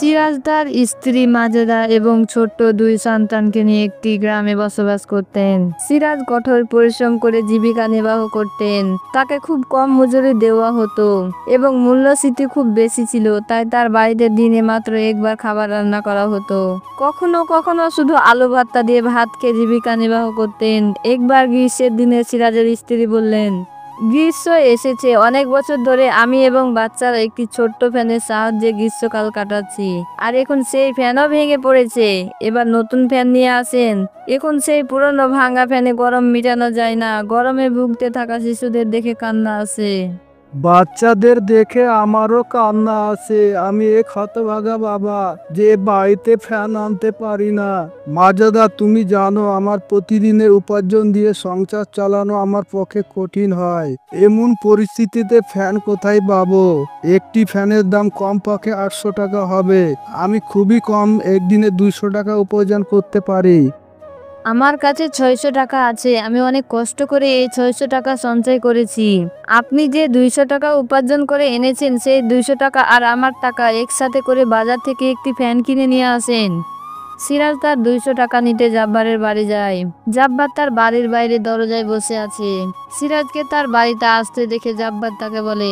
সিরাজ তার স্ত্রী মাজেদা এবং ছোট্ট 2 সন্তানকে নিয়ে একটি গ্রামে বসবাস করতেন। সিরাজ কঠোর পরিশ্রম করে জীবিকা নির্বাহ করতেন। তাকে খুব কম মজুরি দেওয়া হতো এবং মূল্যস্ফীতি খুব বেশি ছিল, তাই তার বাড়িতে দিনে মাত্র একবার খাবার রান্না করা হতো। কখনো কখনো শুধু আলু ভর্তা দিয়ে ভাত খেয়ে জীবিকা নির্বাহ করতেন। একবার গ্রীষ্মের দিনে সিরাজের স্ত্রী বললেন, গ্রীষ্ম এসেছে, অনেক বছর ধরে আমি এবং বাচ্চারা একটি ছোট্ট ফ্যানের সাহায্যে গ্রীষ্মকাল কাটাচ্ছি, আর এখন সেই ফ্যানও ভেঙে পড়েছে। এবার নতুন ফ্যান নিয়ে আসেন। এখন সেই পুরনো ভাঙা ফ্যানে গরম মেটানো যায় না। গরমে ভুগতে থাকা শিশুদের দেখে কান্না আসে। বাচ্চাদের দেখে আমারও কান্না আসে। আমি এক হতভাগা বাবা যে বাড়িতে ফ্যান আনতে পারি না। মাজেদা, তুমি জানো আমার প্রতিদিনের উপার্জন দিয়ে সংসার চালানো আমার পক্ষে কঠিন হয়। এমন পরিস্থিতিতে ফ্যান কোথায় পাবো? একটি ফ্যানের দাম কমপক্ষে 800 টাকা হবে। আমি খুবই কম একদিনে 200 টাকা উপার্জন করতে পারি। আমার কাছে 600 টাকা আছে। আমি অনেক কষ্ট করে এই 600 টাকা সঞ্চয় করেছি। আপনি যে 200 টাকা উপার্জন করে এনেছেন, সেই 200 টাকা আর আমার টাকা একসাথে করে বাজার থেকে একটি ফ্যান কিনে নিয়ে আসেন। সিরাজ তার 200 টাকা নিতে জাব্বারের বাড়ি যায়। জাব্বার তার বাড়ির বাইরে দরজায় বসে আছে। সিরাজকে তার বাড়িতে আসতে দেখে জাব্বার তাকে বলে,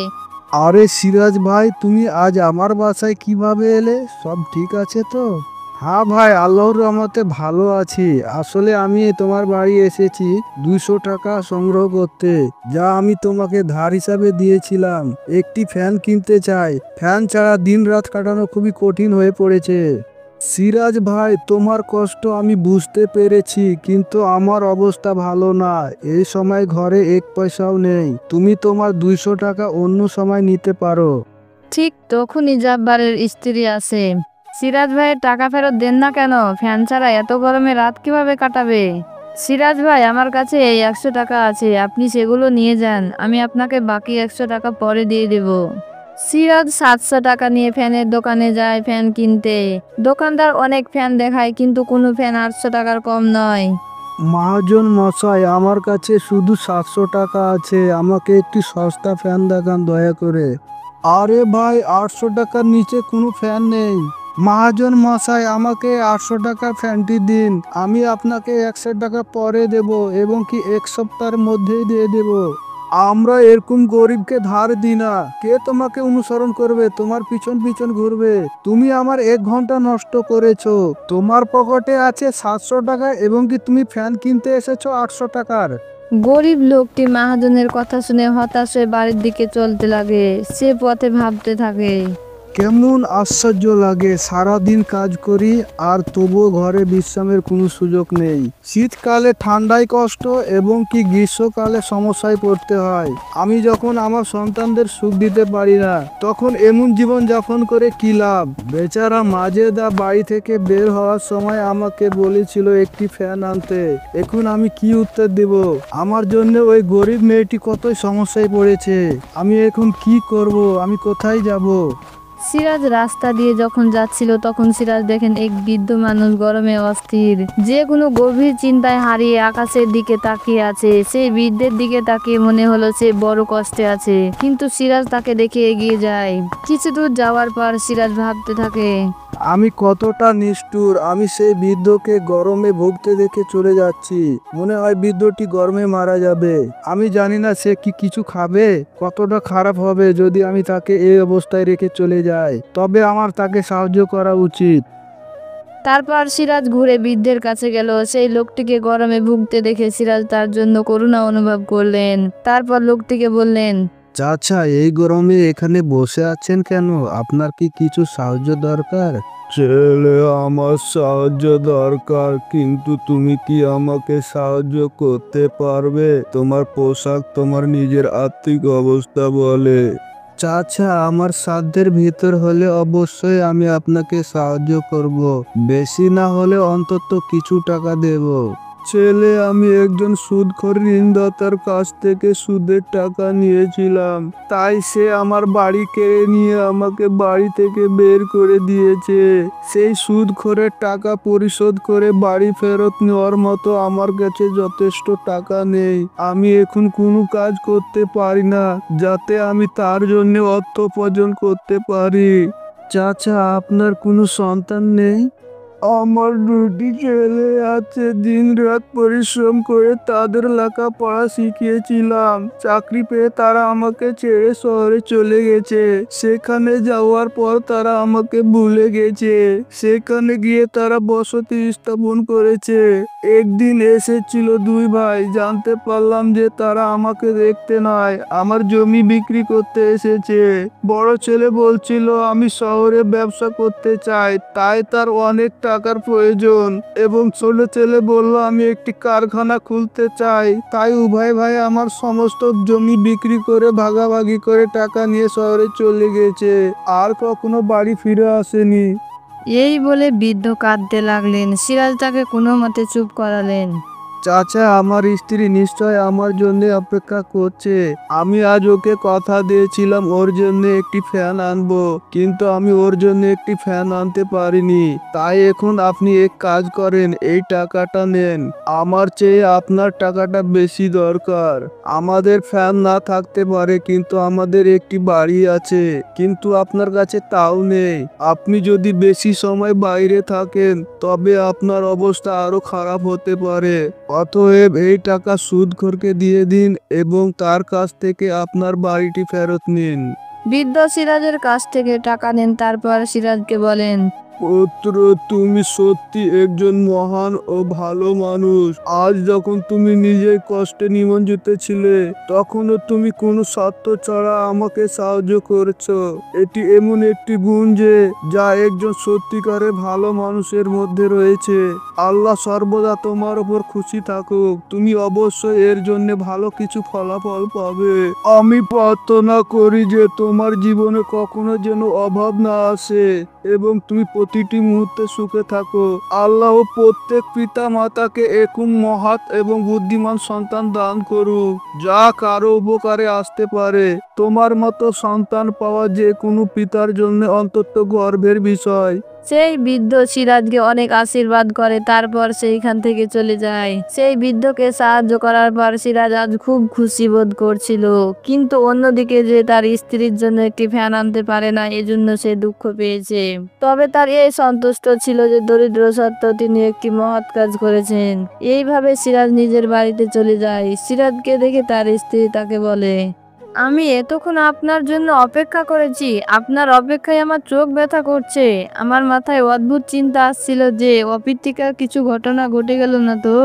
আরে সিরাজ ভাই, তুমি আজ আমার বাসায় কিভাবে এলে? সব ঠিক আছে তো? হ্যাঁ ভাই, আল্লাহর রহমতে ভালো আছি। আসলে আমি তোমার বাড়ি এসেছি 200 টাকা সংগ্রহ করতে, যা আমি তোমাকে ধার হিসাবে দিয়েছিলাম। একটি ফ্যান কিনতে চাই। ফ্যান ছাড়া দিন রাত কাটানো খুবই কঠিন হয়ে পড়েছে। সিরাজ ভাই, তোমার কষ্ট আমি বুঝতে পেরেছি, কিন্তু আমার অবস্থা ভালো না। এই সময় ঘরে 1 পয়সাও নেই। তুমি তোমার 200 টাকা অন্য সময় নিতে পারো। ঠিক তখনই জাব্বারের স্ত্রী আসে। সিরাজ ভাইয়ের টাকা ফেরত দেন না কেন? ফ্যান ছাড়া এত গরমে রাত কিভাবে কাটাবে? সিরাজ ভাই, আমার কাছে এই 100 টাকা আছে, আপনি সেগুলো নিয়ে যান। আমি আপনাকে বাকি 100 টাকা পরে দিয়ে দেব। সিরাজ 700 টাকা নিয়ে ফ্যানের দোকানে যায় ফ্যান কিনতে। দোকানদার অনেক ফ্যান দেখায়, কিন্তু কোনো ফ্যান 800 টাকার কম নয়। মহাজন মশাই, আমার কাছে শুধু 700 টাকা আছে। আমাকে একটি সস্তা ফ্যান দেখান দয়া করে। আরে ভাই, 800 টাকার নিচে কোনো ফ্যান নেই। মহাজন মশাই, আমাকে 800 টাকা ফ্যানটি দিন। আমি আপনাকে 100 টাকা পরে দেব এবং কি 1 সপ্তাহের মধ্যেই দিয়ে দেব। আমরা এরকম গরিবকে ধার দিই না। কে তোমাকে অনুসরণ করবে? তোমার পিছন পিছন ঘুরবে। তুমি আমার 1 ঘন্টা নষ্ট করেছো। তোমার পকেটে আছে 700 টাকা এবং কি তুমি ফ্যান কিনতে এসেছো 800 টাকার। গরিব লোকটি মহাজনের কথা শুনে হতাশ হয়ে বাড়ির দিকে চলতে লাগে। সে পথে ভাবতে থাকে, কেমন আশ্চর্য লাগে, সারাদিন কাজ করি আর তবুও ঘরে বিশ্রামের কোনো সুযোগ নেই। শীতকালে ঠান্ডায় কষ্ট এবং কি গ্রীষ্মকালে সমস্যায় পড়তে হয়। আমি যখন আমার সন্তানদের সুখ দিতে পারি না, তখন এমন জীবন যাপন করে কি লাভ? বেচারা মাজেদা বাড়ি থেকে বের হওয়ার সময় আমাকে বলেছিল একটি ফ্যান আনতে। এখন আমি কি উত্তর দেব? আমার জন্য ওই গরিব মেয়েটি কতই সমস্যায় পড়েছে। আমি এখন কি করব? আমি কোথায় যাব? সিরাজ রাস্তা দিয়ে যখন যাচ্ছিল, তখন সিরাজ দেখেন এক বৃদ্ধ মানুষ গরমে অস্থির, যে কোনো গভীর চিন্তায় হারিয়ে আকাশের দিকে তাকিয়ে আছে। সেই বৃদ্ধের দিকে তাকিয়ে মনে হলো সে বড় কষ্টে আছে, কিন্তু সিরাজ তাকে দেখে এগিয়ে যায়। কিছু দূর যাওয়ার পর সিরাজ ভাবতে থাকে, আমি কতটা নিষ্ঠুর! আমি সেই বৃদ্ধকে গরমে ভুগতে দেখে চলে যাচ্ছি। মনে হয় বৃদ্ধটি গরমে মারা যাবে। আমি জানি না সে কি কিছু খাবে। কতটা খারাপ হবে যদি আমি তাকে এই অবস্থায় রেখে চলে যাই। তবে আমার তাকে সাহায্য করা উচিত। তারপর সিরাজ ঘুরে বৃদ্ধের কাছে গেল। সেই লোকটিকে গরমে ভুগতে দেখে সিরাজ তার জন্য করুণা অনুভব করলেন। তারপর লোকটিকে বললেন, চাচা, এই গরমে এখানে বসে আছেন কেন? আপনার কি কিছু সাহায্য দরকার? ছেলে, আমার সাহায্য দরকার, কিন্তু তুমি কি আমাকে সাহায্য করতে পারবে? তোমার পোশাক তোমার নিজের আর্থিক অবস্থা বলে। চাচা, আমার সাধ্যের ভিতর হলে অবশ্যই আমি আপনাকে সাহায্য করব। বেশি না হলে অন্তত কিছু টাকা দেব। ছেলে, আমি একজন সুদখোর ঋণদাতার কাছ থেকে সুদের টাকা নিয়েছিলাম, তাই সে আমার বাড়ি কেড়ে নিয়ে আমাকে বাড়ি থেকে বের করে দিয়েছে। সেই সুদখোরের টাকা পরিশোধ করে বাড়ি ফেরত নেওয়ার মতো আমার কাছে যথেষ্ট টাকা নেই। আমি এখন কোনো কাজ করতে পারি না যাতে আমি তার জন্য অর্থ উপার্জন করতে পারি। চাচা, আপনার কোনো সন্তান নেই? আমার দুটি ছেলে আছে, দিনরাত পরিশ্রম করে তাদের লেখাপড়া শিখিয়েছিলাম। চাকরি পেয়ে তারা আমাকে ছেড়ে শহরে চলে গেছে। সেখানে যাওয়ার পর তারা আমাকে ভুলে গেছে। সেখানে গিয়ে তারা বসতি স্থাপন করেছে। একদিন এসেছিল দুই ভাই, জানতে পারলাম যে তারা আমাকে দেখতে নয়, আমার জমি বিক্রি করতে এসেছে। বড় ছেলে বলছিল আমি শহরে ব্যবসা করতে চাই, তাই তার অনেক টাকার প্রয়োজন, এবং ছোট ছেলে বলল আমি একটি কারখানা খুলতে চাই। তাই উভয় ভাই আমার সমস্ত জমি বিক্রি করে ভাগাভাগি করে টাকা নিয়ে শহরে চলে গেছে, আর কখনো বাড়ি ফিরে আসেনি। এই বলে বৃদ্ধ কাঁদতে লাগলেন। সিরাজ তাকে কোনো মতে চুপ করালেন। চাচা, আমার স্ত্রী নিশ্চয় আমার জন্য অপেক্ষা করছে। আমি আজ ওকে কথা দিয়েছিলাম ওর জন্য একটি ফ্যান আনবো, কিন্তু আমি ওর জন্য একটি ফ্যান আনতে পারিনি। তাই এখন আপনি এক কাজ করেন, এই টাকাটা নেন। আমার চেয়ে আপনার টাকাটা বেশি দরকার। আমাদের ফ্যান না থাকতে পারে, কিন্তু আমাদের একটি বাড়ি আছে, কিন্তু আপনার কাছে তাও নেই। আপনি যদি বেশি সময় বাইরে থাকেন তবে আপনার অবস্থা আরো খারাপ হতে পারে। অতএব এই টাকা সুদখোরকে দিয়ে দিন এবং তার কাছ থেকে আপনার বাড়িটি ফেরত নিন। বৃদ্ধ সিরাজের কাছ থেকে টাকা নেন। তারপর সিরাজকে বলেন, পুত্র, তুমি সত্যি একজন মহান ও ভালো মানুষ। আজ যখন তুমি নিজের কষ্টে নিমজ্জিত ছিলে, তখনও তুমি কোনো স্বার্থ ছাড়া আমাকে সাহায্য করেছো। এটি এমন একটি গুণ যা একজন সত্যিকারের ভালো মানুষের মধ্যে রয়েছে। আল্লাহ সর্বদা তোমার উপর খুশি থাকুক। তুমি অবশ্যই এর জন্য ভালো কিছু ফলাফল পাবে। আমি প্রার্থনা করি যে তোমার জীবনে কখনো যেন অভাব না আসে এবং তুমি প্রতিটি মুহূর্তে সুখে থাকো। আল্লাহ প্রত্যেক পিতা মাতাকে এরকম মহৎ এবং বুদ্ধিমান সন্তান দান করুক, যা কারো উপকারে আসতে পারে। তোমার মতো সন্তান পাওয়া যে কোনো পিতার জন্য অন্তত গর্বের বিষয়। সেই বৃদ্ধ সিরাজকে অনেক আশীর্বাদ করে। তারপর সেইখান থেকে চলে যায়। সেই বৃদ্ধকে সাহায্য করার পর সিরাজ আজ খুব খুশি বোধ করছিল, কিন্তু অন্যদিকে যে তার স্ত্রীর জন্য একটি ফ্যান আনতে পারে না, এজন্য সে দুঃখ পেয়েছে। তবে তার এই সন্তুষ্ট ছিল যে দরিদ্র সত্ত্বেও তিনি একটি মহৎ কাজ করেছেন। এইভাবে সিরাজ নিজের বাড়িতে চলে যায়। সিরাজকে দেখে তার স্ত্রী তাকে বলে, আমি এতক্ষণ আপনার জন্য অপেক্ষা করেছি। আপনার অপেক্ষায় আমার চোখ ব্যথা করছে। আমার মাথায় অদ্ভুত চিন্তা আসছিল যে অপ্রীতিকর কিছু ঘটনা ঘটে গেল না তো?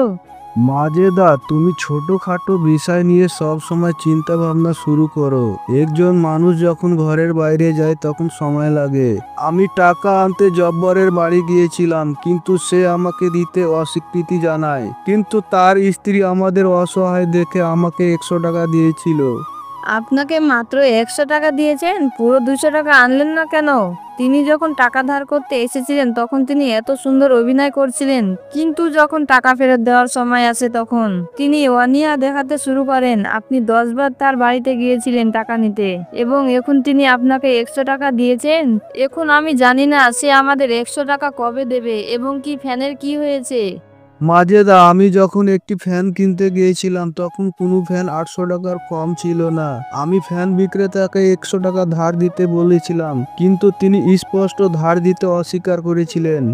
মাজেদা, তুমি ছোটখাটো বিষয় নিয়ে সব সময় চিন্তা ভাবনা শুরু করো। একজন মানুষ যখন ঘরের বাইরে যায় তখন সময় লাগে। আমি টাকা আনতে জব্বরের বাড়ি গিয়েছিলাম, কিন্তু সে আমাকে দিতে অস্বীকৃতি জানায়। কিন্তু তার স্ত্রী আমাদের অসহায় দেখে আমাকে 100 টাকা দিয়েছিল। আপনাকে মাত্র 100 টাকা দিয়েছেন, পুরো 200 টাকা আনলেন না কেন? তিনি যখন টাকা ধার করতে এসেছিলেন তখন তিনি এত সুন্দর অভিনয় করছিলেন, কিন্তু যখন টাকা ফেরত দেওয়ার সময় আসে তখন তিনি অনীহা দেখাতে শুরু করেন। আপনি 10 বার তার বাড়িতে গিয়েছিলেন টাকা নিতে, এবং এখন তিনি আপনাকে 100 টাকা দিয়েছেন। এখন আমি জানি না সে আমাদের 100 টাকা কবে দেবে, এবং কি ফ্যানের কি হয়েছে। মাজেদা, আমি যখন একটি ফ্যান কিনতে গিয়েছিলাম তখন কোনো ফ্যান 800 টাকার কম ছিল না। আমি ফ্যান বিক্রেতাকে 100 টাকা ধার দিতে বলেছিলাম, কিন্তু তিনি স্পষ্ট ধার দিতে অস্বীকার করেছিলেন।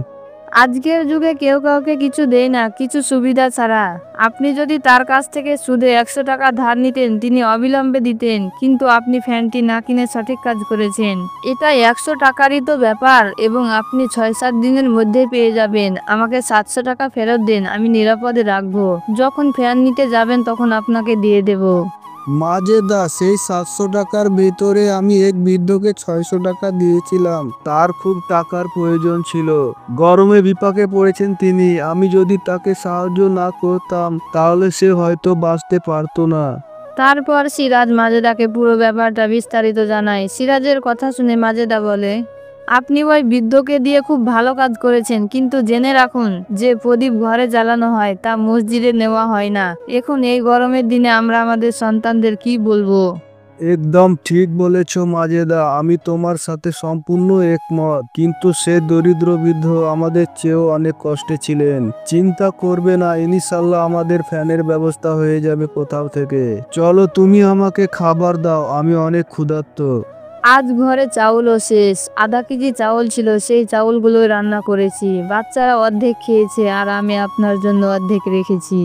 আজকের যুগে কেউ কাউকে কিছু দেয় না কিছু সুবিধা ছাড়া। আপনি যদি তার কাছ থেকে সুদে 100 টাকা ধার নিতেন তিনি অবিলম্বে দিতেন, কিন্তু আপনি ফ্যানটি না কিনে সঠিক কাজ করেছেন। এটা 100 টাকারই তো ব্যাপার, এবং আপনি 6-7 দিনের মধ্যে পেয়ে যাবেন। আমাকে 700 টাকা ফেরত দেন, আমি নিরাপদে রাখবো। যখন ফ্যান নিতে যাবেন তখন আপনাকে দিয়ে দেব। মাজেদা, সেই 700 টাকার ভেতরে আমি এক বৃদ্ধকে 600 টাকা দিয়েছিলাম। তার খুব টাকার প্রয়োজন ছিল, গরমে বিপাকে পড়েছেন তিনি। আমি যদি তাকে সাহায্য না করতাম তাহলে সে হয়তো বাঁচতে পারতো না। তারপর সিরাজ মাজেদাকে পুরো ব্যাপারটা বিস্তারিত জানায়। সিরাজের কথা শুনে মাজেদা বলে, আপনি ওই বৃদ্ধকে দিয়ে খুব ভালো কাজ করেছেন, কিন্তু জেনে রাখুন যে প্রদীপ ঘরে জ্বালানো হয় তা মসজিদে নেওয়া হয় না। এখন এই গরমের দিনে আমরা আমাদের সন্তানদের কি বলবো? একদম ঠিক বলেছ মাজেদা, আমি তোমার সাথে সম্পূর্ণ একমত। কিন্তু সে দরিদ্র বৃদ্ধ আমাদের চেয়েও অনেক কষ্টে ছিলেন। চিন্তা করবে না, ইনশাল্লাহ আমাদের ফ্যানের ব্যবস্থা হয়ে যাবে কোথাও থেকে। চলো, তুমি আমাকে খাবার দাও, আমি অনেক ক্ষুধার্ত। আজ ঘরে চাউলও শেষ, আধা কেজি চাউল ছিল, সেই চাউলগুলো রান্না করেছি। বাচ্চারা অর্ধেক খেয়েছে আর আমি আপনার জন্য অর্ধেক রেখেছি।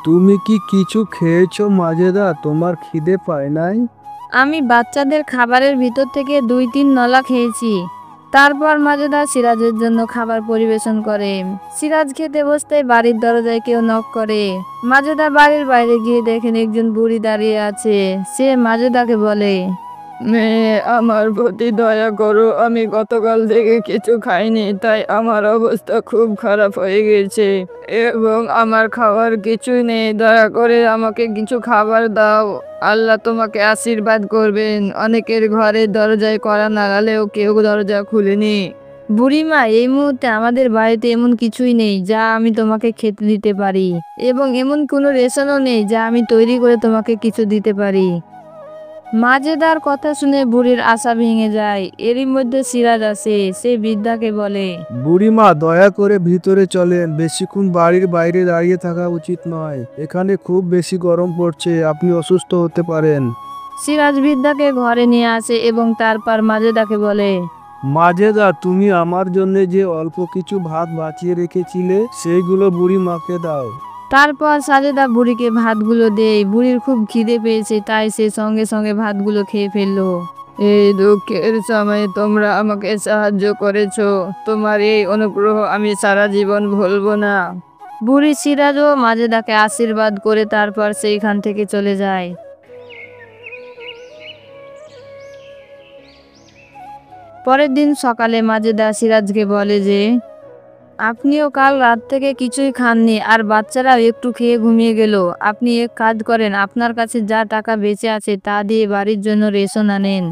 তুমি কি কিছু খেয়েছো মাজেদা? তোমার খিদে পায় নাই? আমি বাচ্চাদের খাবারের ভিতর থেকে 2-3 নলা খেয়েছি। তারপর মাজেদা সিরাজের জন্য খাবার পরিবেশন করে। সিরাজ খেতে বসতে বাড়ির দরজায় কেউ নক করে। মাজেদা বাড়ির বাইরে গিয়ে দেখেন একজন বুড়ি দাঁড়িয়ে আছে। সে মাজেদাকে বলে, মেয়ে, আমার প্রতি দয়া করো, আমি গতকাল থেকে কিছু খাইনি, তাই আমার অবস্থা খুব খারাপ হয়ে গেছে এবং আমার খাবার কিছুই নেই। দয়া করে আমাকে কিছু খাবার দাও, আল্লাহ তোমাকে আশীর্বাদ করবেন। অনেকের ঘরের দরজায় কড়া নাড়ালেও কেউ দরজা খুলেনি। বুড়িমা, এই মুহূর্তে আমাদের বাড়িতে এমন কিছুই নেই যা আমি তোমাকে খেতে দিতে পারি, এবং এমন কোনো রেশনও নেই যা আমি তৈরি করে তোমাকে কিছু দিতে পারি। মাজেদার কথা শুনে বুড়ির আশা ভেঙে যায়। এরই মধ্যে সিরাজ আসে। সে বৃদ্ধাকে বলে, বুড়িমা, দয়া করে ভিতরে চলেন, বেশিক্ষণ বাড়ির বাইরে দাঁড়িয়ে থাকা উচিত নয়। এখানে খুব বেশি গরম পড়ছে, আপনি অসুস্থ হতে পারেন। সিরাজ বৃদ্ধাকে ঘরে নিয়ে আসে এবং তারপর মাজেদাকে বলে, মাজেদা, তুমি আমার জন্য যে অল্প কিছু ভাত বাঁচিয়ে রেখেছিলে সেইগুলো বুড়িমাকে দাও। তারপর সাজেদা বুড়িকে ভাতগুলো দেয়। বুড়ির খুব খিদে পেয়েছে, তাই সে সঙ্গে সঙ্গে ভাতগুলো খেয়ে ফেললো। এই দুঃখের সময়ে তোমরা আমাকে সাহায্য করেছো, তোমার এই অনুগ্রহ আমি সারা জীবন ভুলবো না। বুড়ি সিরাজ ও মাজেদাকে আশীর্বাদ করে তারপর সেইখান থেকে চলে যায়। পরের দিন সকালে মাজেদা সিরাজকে বলে যে, আপনিও কাল রাত থেকে কিছুই খাননি আর বাচ্চারাও একটু খেয়ে ঘুমিয়ে গেল। আপনি এক কাজ করেন, আপনার কাছে যা টাকা বেঁচে আছে তা দিয়ে বাড়ির জন্য রেশন আনেন।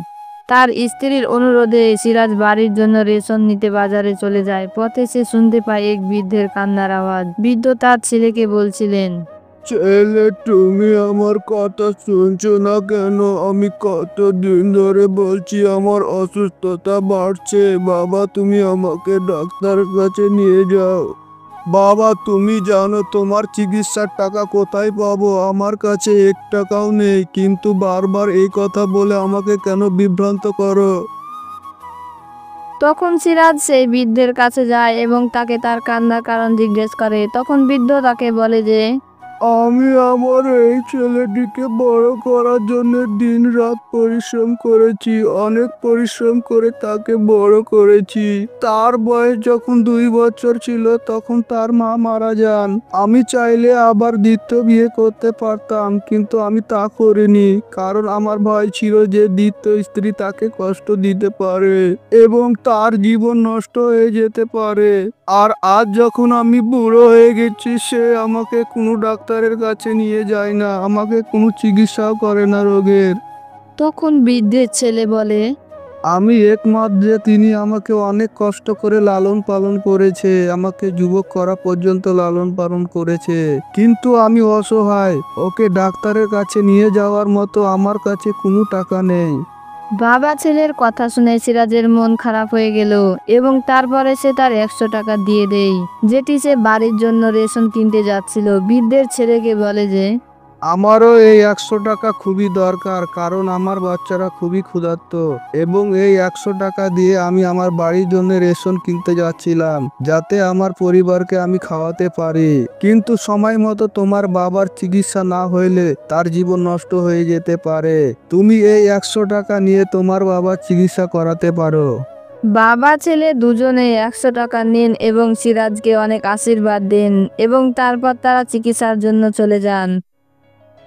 তার স্ত্রীর অনুরোধে সিরাজ বাড়ির জন্য রেশন নিতে বাজারে চলে যায়। পথে সে শুনতে পায় এক বৃদ্ধের কান্নার আওয়াজ। বৃদ্ধ তার ছেলেকে বলছিলেন, ছেলে, তুমি আমার কথা শুনছো না কেন? আমি কতদিন ধরে বলছি আমার অসুস্থতা বাড়ছে। বাবা, তুমি আমাকে ডাক্তারের কাছে নিয়ে যাও। বাবা, তুমি জানো তোমার চিকিৎসার টাকা কোথায় পাবো? আমার কাছে 1 টাকাও নেই, কিন্তু বারবার এই কথা বলে আমাকে কেন বিভ্রান্ত করো? তখন সিরাজ সেই বৃদ্ধের কাছে যায় এবং তাকে তার কান্নার কারণ জিজ্ঞেস করে। তখন বৃদ্ধ তাকে বলে যে, আমি আমার এই ছেলেটিকে বড় করার জন্য দিনরাত পরিশ্রম করেছি, অনেক পরিশ্রম করে তাকে বড় করেছি। তার বয়স যখন 2 বছর ছিল তখন তার মা মারা যান। আমি চাইলে আবার দ্বিতীয় বিয়ে করতে পারতাম, কিন্তু আমি তা করিনি, কারণ আমার ভয় ছিল যে দ্বিতীয় স্ত্রী তাকে কষ্ট দিতে পারে এবং তার জীবন নষ্ট হয়ে যেতে পারে। আর আজ যখন আমি বুড়ো হয়ে গেছি, সে আমাকে কোনো ডাক্তারের কাছে নিয়ে যায় না, আমাকে কোনো চিকিৎসাও করে না রোগের। তখন বৃদ্ধের ছেলে বলে, আমি একমত যে তিনি আমাকে অনেক কষ্ট করে লালন পালন করেছে, আমাকে যুবক করা পর্যন্ত লালন পালন করেছে, কিন্তু আমি অসহায়। ওকে ডাক্তারের কাছে নিয়ে যাওয়ার মতো আমার কাছে কোনো টাকা নেই। বাবা ছেলের কথা শুনে সিরাজের মন খারাপ হয়ে গেল এবং তারপরে সে তার 100 টাকা দিয়ে দেয়, যেটি সে বাড়ির জন্য রেশন কিনতে যাচ্ছিল। বৃদ্ধের ছেলেকে বলে যে, আমারও এই 100 টাকা খুবই দরকার, কারণ আমার বাচ্চারা খুবই ক্ষুধার্ত এবং এই 100 টাকা দিয়ে আমি আমার বাড়ির জন্য রেশন কিনতে যাচ্ছিলাম, যাতে আমার পরিবারকে আমি খাওয়াতে পারি। কিন্তু সময় মতো তোমার বাবার চিকিৎসা না হইলে তার জীবন নষ্ট হয়ে যেতে পারে। তুমি এই 100 টাকা নিয়ে তোমার বাবার চিকিৎসা করাতে পারো। বাবা ছেলে দুজনে 100 টাকা নেন এবং সিরাজকে অনেক আশীর্বাদ দেন এবং তারপর তারা চিকিৎসার জন্য চলে যান।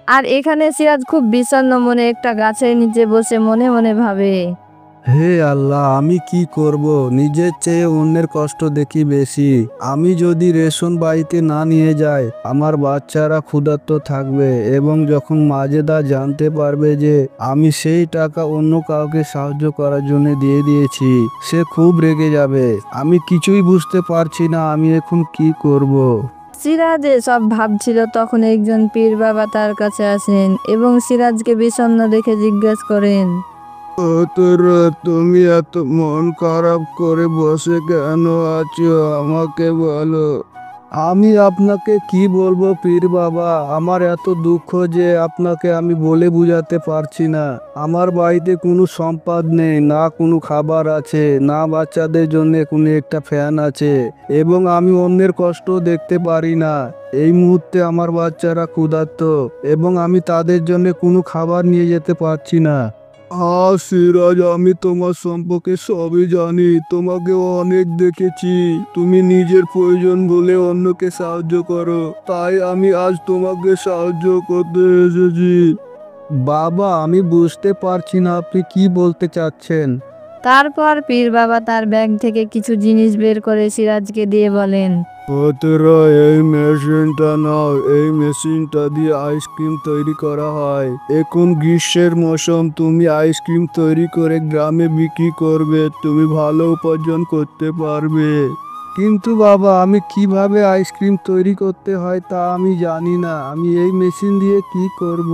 আর এখানে সিরাজ খুব বিষণ্ণ মনে একটা গাছের নিচে বসে মনে মনে ভাবে, হে আল্লাহ, আমি কি করব? নিজের চেয়ে অন্যের কষ্ট দেখি বেশি। আমি যদি রেশন বাড়িতে না নিয়ে যাই, আমার বাচ্চারা ক্ষুধার্ত থাকবে এবং যখন মাজেদা জানতে পারবে যে আমি সেই টাকা অন্য কাউকে সাহায্য করার জন্য দিয়ে দিয়েছি, সে খুব রেগে যাবে। আমি কিছুই বুঝতে পারছি না আমি এখন কি করব। সিরাজ সব ভাবছিল তখন একজন পীর বাবা তার কাছে আসেন এবং সিরাজকে বিষণ্ণ দেখে জিজ্ঞেস করেন, তোরা, তুমি এত মন খারাপ করে বসে কেন আছো? আমাকে বলো। আমি আপনাকে কি বলবো পীর বাবা, আমার এত দুঃখ যে আপনাকে আমি বলে বোঝাতে পারছি না। আমার বাড়িতে কোনো সম্পদ নেই, না কোনো খাবার আছে, না বাচ্চাদের জন্য কোনো একটা ফ্যান আছে, এবং আমি অন্যের কষ্ট দেখতে পারি না। এই মুহূর্তে আমার বাচ্চারা ক্ষুধার্ত এবং আমি তাদের জন্য কোনো খাবার নিয়ে যেতে পারছি না। সিরাজ, আমি তোমার সম্পর্কে সবই জানি, তোমাকেও অনেক দেখেছি। তুমি নিজের প্রয়োজন বলে অন্যকে সাহায্য করো, তাই আমি আজ তোমাকে সাহায্য করতে এসেছি। বাবা, আমি বুঝতে পারছি না আপনি কি বলতে চাচ্ছেন। তারপর পীর বাবা তার ব্যাগ থেকে কিছু জিনিস বের করে সিরাজকে দিয়ে বলেন, পুত্রা, এই মেশিনটা নাও। এই মেশিনটা দিয়ে আইসক্রিম তৈরি করা হয়। এখন গ্রীষ্মের মৌসুম, তুমি আইসক্রিম তৈরি করে গ্রামে বিক্রি করবে, তুমি ভালো উপার্জন করতে পারবে। কিন্তু বাবা, আমি কিভাবে আইসক্রিম তৈরি করতে হয় তা আমি জানি না, আমি এই মেশিন দিয়ে কি করব।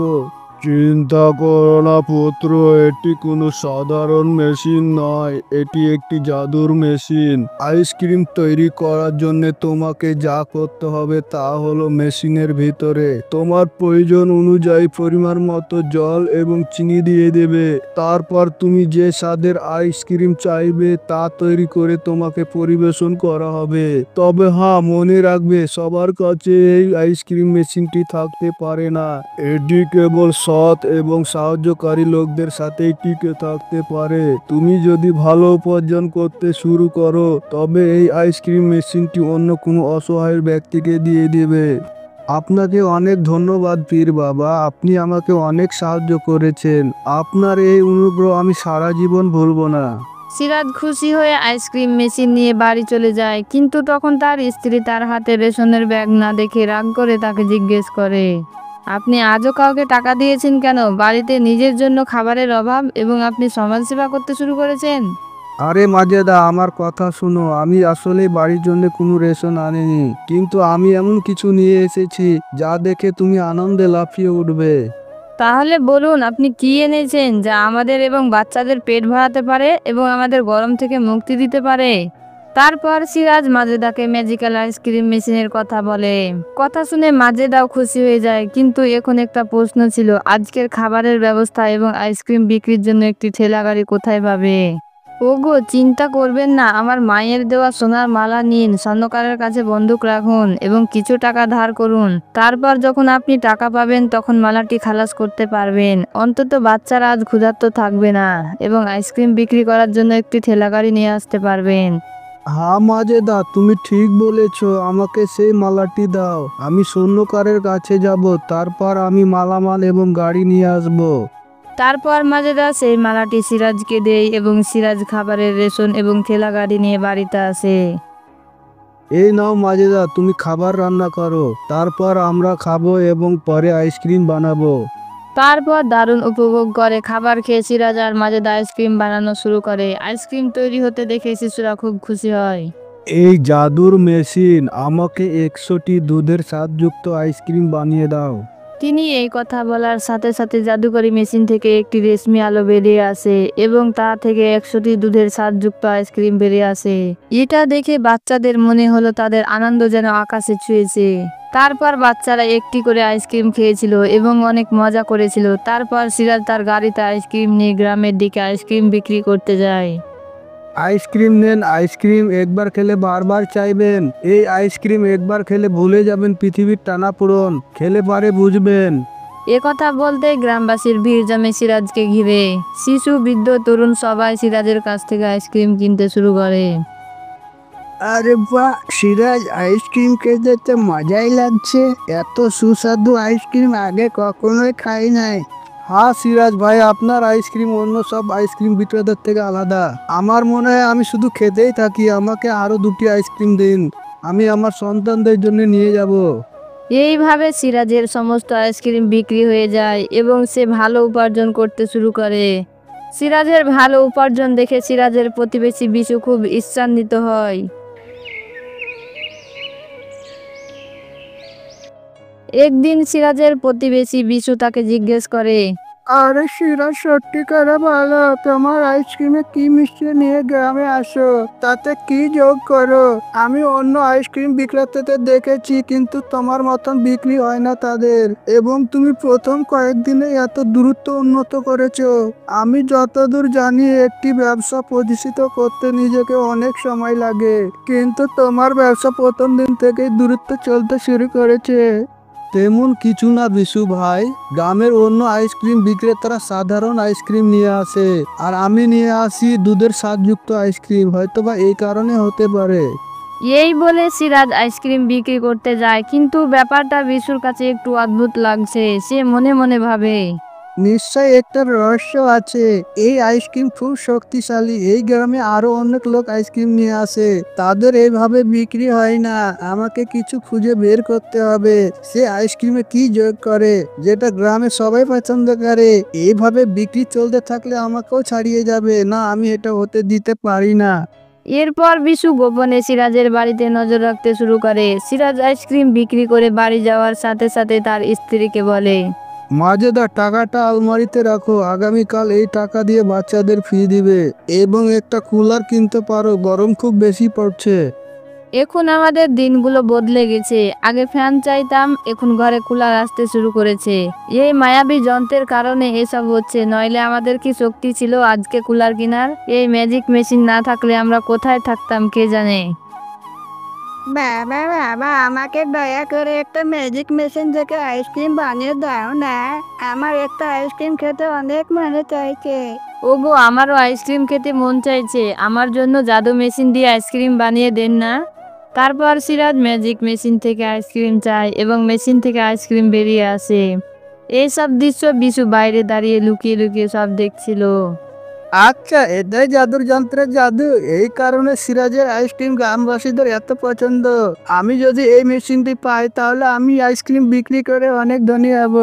চিন্তা করো না পুত্র, এটি কোনো সাধারণ মেশিন নয়, এটি একটি জাদুর মেশিন। আইসক্রিম তৈরি করার জন্য তোমাকে যা করতে হবে তা হলো মেশিনের ভিতরে তোমার প্রয়োজন অনুযায়ী পরিমাণ মতো জল এবং চিনি দিয়ে দেবে। তারপর তুমি যে স্বাদের আইসক্রিম চাইবে তা তৈরি করে তোমাকে পরিবেশন করা হবে। তবে হ্যাঁ, মনে রাখবে, সবার কাছে এই আইসক্রিম মেশিনটি থাকতে পারে না। এটি কেবল সৎ এবং সাহায্যকারী লোকদের সাথেই টিকে থাকতে পারে। তুমি যদি ভালো উপার্জন করতে শুরু করো, তবে এই আইসক্রিম মেশিনটি অন্য কোনো অসহায় ব্যক্তিকে দিয়ে দেবে। আপনাকে অনেক ধন্যবাদ পীর বাবা, আপনি আমাকে অনেক সাহায্য করেছেন। আপনার এই অনুগ্রহ আমি সারা জীবন ভুলবো না। সিরাজ খুশি হয়ে আইসক্রিম মেশিন নিয়ে বাড়ি চলে যায়, কিন্তু তখন তার স্ত্রী তার হাতে রেশনের ব্যাগ না দেখে রাগ করে তাকে জিজ্ঞেস করে, আপনি আজও কাউকে টাকা দিয়েছেন কেন? বাড়িতে নিজের জন্য খাবারের অভাব এবং আপনি সমাজসেবা করতে শুরু করেছেন। আরে মাজেদা, আমার কথা শুনো, আমি আসলে বাড়ির জন্য কোনো রেশন আনিনি, কিন্তু আমি এমন কিছু নিয়ে এসেছি যা দেখে তুমি আনন্দে লাফিয়ে উঠবে। তাহলে বলুন আপনি কি এনেছেন যা আমাদের এবং বাচ্চাদের পেট ভরাতে পারে এবং আমাদের গরম থেকে মুক্তি দিতে পারে। তারপর সিরাজ মাজেদাকে ম্যাজিক্যাল আইসক্রিম মেশিনের কথা বলে। কথা শুনে মাজেদাও খুশি হয়ে যায়, কিন্তু এখন একটা প্রশ্ন ছিল, আজকের খাবারের ব্যবস্থা এবং আইসক্রিম বিক্রির জন্য একটি ঠেলা গাড়ি কোথায় পাবে। ওগো, চিন্তা করবেন না, আমার মায়ের দেওয়া সোনার মালা নিন, স্বর্ণকারের কাছে বন্দুক রাখুন এবং কিছু টাকা ধার করুন। তারপর যখন আপনি টাকা পাবেন তখন মালাটি খালাস করতে পারবেন। অন্তত বাচ্চারা আজ ক্ষুধার্ত থাকবে না এবং আইসক্রিম বিক্রি করার জন্য একটি ঠেলাগাড়ি নিয়ে আসতে পারবেন। হ্যাঁ মাজেদা, তুমি ঠিক বলেছো, আমাকে সেই মালাটি দাও। আমি স্বর্ণকারের কাছে যাব, তারপর আমি মালামাল এবং গাড়ি নিয়ে আসবো। তারপর মাজেদা সেই মালাটি সিরাজকে দেয় এবং সিরাজ খাবারের রেশন এবং ঠেলা গাড়ি নিয়ে বাড়িতে আসে। এই নাও মাজেদা, তুমি খাবার রান্না করো, তারপর আমরা খাবো এবং পরে আইসক্রিম বানাবো। তারপর দারুণ উপভোগ করে খাবার খেয়ে সিরাজ আর মাজেদা আইসক্রিম বানানো শুরু করে। আইসক্রিম তৈরি হতে দেখে শিশুরা খুব খুশি হয়। এই জাদুর মেশিন, আমাকে 100টি দুধের স্বাদযুক্ত আইসক্রিম বানিয়ে দাও। তিনি এই কথা বলার সাথে সাথে জাদুকরি মেশিন থেকে একটি রেশমি আলো বেরিয়ে আসে এবং তা থেকে 100টি দুধের স্বাদযুক্ত আইসক্রিম বেরিয়ে আসে। এটা দেখে বাচ্চাদের মনে হলো তাদের আনন্দ যেন আকাশে ছুঁয়েছে। তারপর বাচ্চারা একটি করে আইসক্রিম খেয়েছিল এবং অনেক মজা করেছিল। তারপর সিরাজ তার গাড়িতে আইসক্রিম নিয়ে গ্রামের দিকে আইসক্রিম বিক্রি করতে যায়। আইসক্রিম নেন, আইসক্রিম একবার খেলে বারবার চাইবেন। এই আইসক্রিম একবার খেলে ভুলে যাবেন পৃথিবীর টানাপোড়েন, খেলে পারে বুঝবেন। এ কথা বলতে গ্রামবাসীর ভিড় জমে সিরাজকে ঘিরে। শিশু, বৃদ্ধ, তরুণ সবাই সিরাজের কাছ থেকে আইসক্রিম কিনতে শুরু করে। আরে বাহ সিরাজ, আইসক্রিম খেতে তো মজাই লাগছে। এত সুস্বাদু আইসক্রিম আগে কখনোই খাই নাই। হ্যাঁ সিরাজ ভাই, আপনার আইসক্রিম অন্য সব আইসক্রিম বিক্রেতার থেকে আলাদা। আমার মনে হয় আমি শুধু খেতেই থাকি, আমাকে আরো 2টি আইসক্রিম দিন, আমি আমার সন্তানদের জন্য নিয়ে যাব। এইভাবে সিরাজের সমস্ত আইসক্রিম বিক্রি হয়ে যায় এবং সে ভালো উপার্জন করতে শুরু করে। সিরাজের ভালো উপার্জন দেখে সিরাজের প্রতিবেশী বিশু খুব ঈর্ষান্বিত হয়। একদিন সিরাজের প্রতিবেশী বিশু তাকে জিজ্ঞেস করে, আরে সিরাজ, সত্যিকার ভালো। তোমার আইসক্রিমে কি মিশিয়ে নিয়ে গ্রামে আসো, তাতে কি যোগ করো? আমি অন্য আইসক্রিম বিক্রেতাদের দেখেছি, কিন্তু তোমার মতন বিক্রি হয় না তাদের। এবং তুমি প্রথম কয়েকদিনে এত দ্রুত উন্নত করেছো। আমি যতদূর জানি একটি ব্যবসা প্রতিষ্ঠিত করতে নিজেকে অনেক সময় লাগে, কিন্তু তোমার ব্যবসা প্রথম দিন থেকেই দ্রুত চলতে শুরু করেছে। তেমন কিছু না বিশু ভাই, গ্রামের অন্য আইসক্রিম বিক্রেতারা সাধারণ আইসক্রিম নিয়ে আসে, আর আমি নিয়ে আসি দুধের স্বাদযুক্ত আইসক্রিম। হয়তোবা এই কারণে হতে পারে। এই বলে সিরাজ আইসক্রিম বিক্রি করতে যায়, কিন্তু ব্যাপারটা বিশুর কাছে একটু অদ্ভুত লাগছে। সে মনে মনে ভাবে, নিশ্চয় একটা রহস্য আছে। এই আইসক্রিম খুব শক্তিশালী। এই গ্রামে আরো অনেক লোক আইসক্রিম নিয়ে আসে, তাদের এইভাবে বিক্রি হয় না। আমাকে কিছু খুঁজে বের করতে হবে। সে আইসক্রিমে কি যোগ করে যেটা গ্রামে সবাই পছন্দ করে। এইভাবে বিক্রি চলতে থাকলে আমাকেও ছাড়িয়ে যাবে না, আমি এটা হতে দিতে পারি না। এরপর বিশু গোপনে সিরাজের বাড়িতে নজর রাখতে শুরু করে। সিরাজ আইসক্রিম বিক্রি করে বাড়ি যাওয়ার সাথে সাথে তার স্ত্রীকে বলে, মাজেদা, টাকাটা আলমারিতে রাখো। আগামীকাল এই টাকা দিয়ে বাচ্চাদের ফি দিবে, এবং একটা কুলার কিনতে পারো, গরম খুব বেশি পড়ছে। এখন আমাদের দিনগুলো বদলে গেছে। আগে ফ্যান চাইতাম, এখন ঘরে কুলার আসতে শুরু করেছে। এই মায়াবী যন্ত্রের কারণে এসব হচ্ছে, নইলে আমাদের কি শক্তি ছিল আজকে কুলার কেনার? এই ম্যাজিক মেশিন না থাকলে আমরা কোথায় থাকতাম কে জানে। বাবা বাবা, আমাকে দয়া করে একটা ম্যাজিক মেশিন থেকে আইসক্রিম বানিয়ে দাও না। আমার একটা আইসক্রিম খেতে অনেক মনে চাইছে। ওগো, আমারও আইসক্রিম খেতে মন চাইছে। আমার জন্য জাদু মেশিন দিয়ে আইসক্রিম বানিয়ে দেন না। তারপর সিরাজ ম্যাজিক মেশিন থেকে আইসক্রিম চায় এবং মেশিন থেকে আইসক্রিম বেরিয়ে আসে। এইসব দৃশ্য বিশু বাইরে দাঁড়িয়ে লুকিয়ে লুকিয়ে সব দেখছিল। আচ্ছা, এটাই জাদুর যন্ত্রের জাদু। এই কারণে সিরাজের আইসক্রিম গ্রামবাসীদের এত পছন্দ। আমি যদি এই মেশিনটি পাই, তাহলে আমি আইসক্রিম বিক্রি করে অনেক ধনী হব।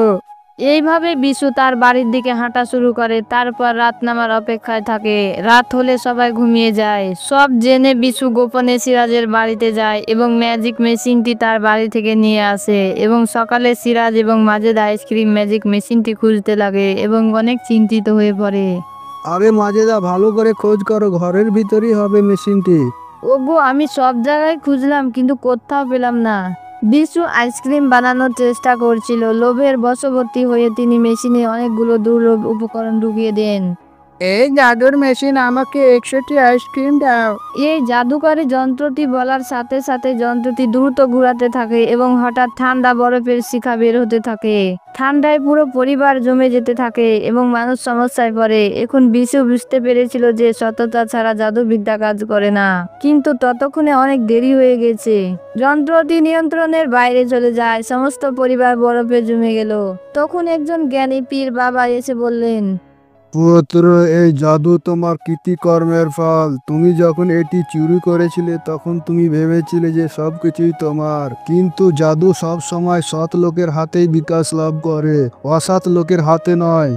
এইভাবে বিশু তার বাড়ির দিকে হাঁটা শুরু করে। তারপর রাত নামার অপেক্ষায় থাকে। রাত হলে সবাই ঘুমিয়ে যায়। সব জেনে বিশু গোপনে সিরাজের বাড়িতে যায় এবং ম্যাজিক মেশিনটি তার বাড়ি থেকে নিয়ে আসে। এবং সকালে সিরাজ এবং মাজেদা আইসক্রিম ম্যাজিক মেশিনটি খুঁজতে লাগে এবং অনেক চিন্তিত হয়ে পড়ে। আরে মাজেদা, ভালো করে খোঁজ করো, ঘরের ভিতরই হবে মেশিনটি। ওগো, আমি সব জায়গায় খুঁজলাম কিন্তু কোথাও পেলাম না। বিশু আইসক্রিম বানানোর চেষ্টা করছিল। লোভের বশবর্তী হয়ে তিনি মেশিনে অনেকগুলো দুর্লভ উপকরণ ঢুকিয়ে দেন। এই জাদুর মেশিন, আমাকে 100টি আইসক্রিম দাও। এই জাদুকরী যন্ত্রটি বলার সাথে সাথে যন্ত্রটি দ্রুত ঘোরাতে থাকে এবং হঠাৎ ঠান্ডা বরফের শিখা বের হতে থাকে। ঠান্ডায় পুরো পরিবার জমে যেতে থাকে এবং মানুষ সমস্যায় পড়ে। এখন বিশু বুঝতে পেরেছিল যে সততা ছাড়া জাদুবিদ্যা কাজ করে না, কিন্তু ততক্ষণে অনেক দেরি হয়ে গেছে। যন্ত্রটি নিয়ন্ত্রণের বাইরে চলে যায়। সমস্ত পরিবার বরফে জমে গেল। তখন একজন জ্ঞানী পীর বাবা এসে বললেন, পুত্র, এই জাদু তোমার কৃতিকর্মের ফল। তুমি যখন এটি চুরি করেছিলে, তখন তুমি ভেবেছিলে যে সবকিছুই তোমার, কিন্তু জাদু সব সময় সৎ লোকের হাতেই বিকাশ লাভ করে, অসৎ লোকের হাতে নয়।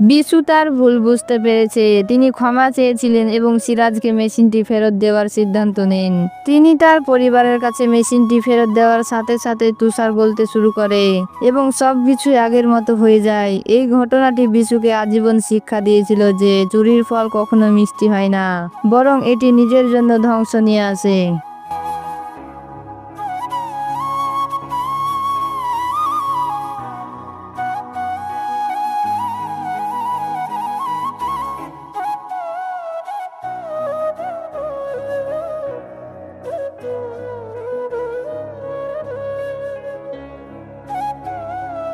বিশু তার ভুল বুঝতে পেরেছে। তিনি ক্ষমা চেয়েছিলেন এবং সিরাজকে মেশিনটি ফেরত দেওয়ার সিদ্ধান্ত নেন। তিনি তার পরিবারের কাছে মেশিনটি ফেরত দেওয়ার সাথে সাথে তুষার গলতে শুরু করে এবং সবকিছু আগের মতো হয়ে যায়। এই ঘটনাটি বিশুকে আজীবন শিক্ষা দিয়েছিল যে চুরির ফল কখনো মিষ্টি হয় না, বরং এটি নিজের জন্য ধ্বংস নিয়ে আসে।